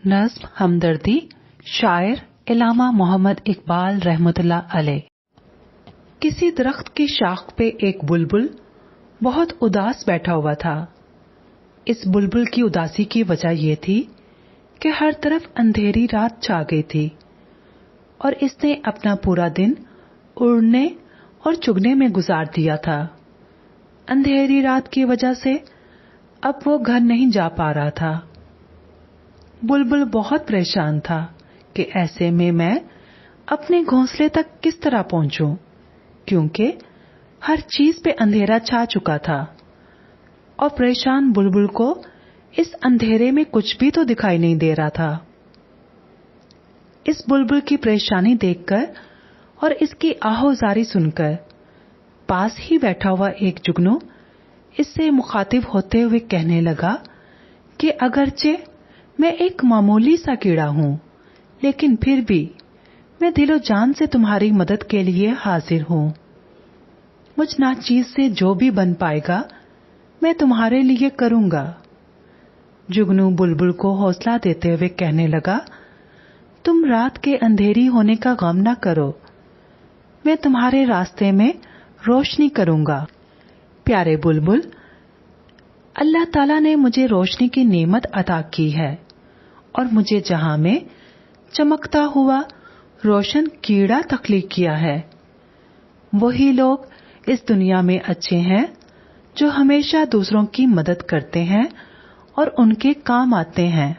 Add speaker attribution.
Speaker 1: नज़्म हमदर्दी, शायर इलामा मोहम्मद इकबाल रहमतुल्लाह अलैह। किसी दरख्त की शाख पे एक बुलबुल बहुत उदास बैठा हुआ था। इस बुलबुल की उदासी की वजह ये थी कि हर तरफ अंधेरी रात छा गई थी और इसने अपना पूरा दिन उड़ने और चुगने में गुजार दिया था। अंधेरी रात की वजह से अब वो घर नहीं जा पा रहा था। बुलबुल बहुत परेशान था कि ऐसे में मैं अपने घोंसले तक किस तरह पहुंचूं, क्योंकि हर चीज पे अंधेरा छा चुका था और परेशान बुलबुल को इस अंधेरे में कुछ भी तो दिखाई नहीं दे रहा था। इस बुलबुल की परेशानी देखकर और इसकी आहोजारी सुनकर पास ही बैठा हुआ एक जुगनू इससे मुखातिब होते हुए कहने लगा कि अगरचे मैं एक मामूली सा कीड़ा हूं, लेकिन फिर भी मैं दिलो जान से तुम्हारी मदद के लिए हाजिर हूं। मुझ नाचीज से जो भी बन पाएगा मैं तुम्हारे लिए करूंगा। जुगनू बुलबुल को हौसला देते हुए कहने लगा, तुम रात के अंधेरी होने का गम न करो, मैं तुम्हारे रास्ते में रोशनी करूंगा। प्यारे बुलबुल, अल्लाह ताला ने मुझे रोशनी की नेमत अता की है और मुझे जहां में चमकता हुआ रोशन कीड़ा तख्लीक किया है। वही लोग इस दुनिया में अच्छे हैं जो हमेशा दूसरों की मदद करते हैं और उनके काम आते हैं।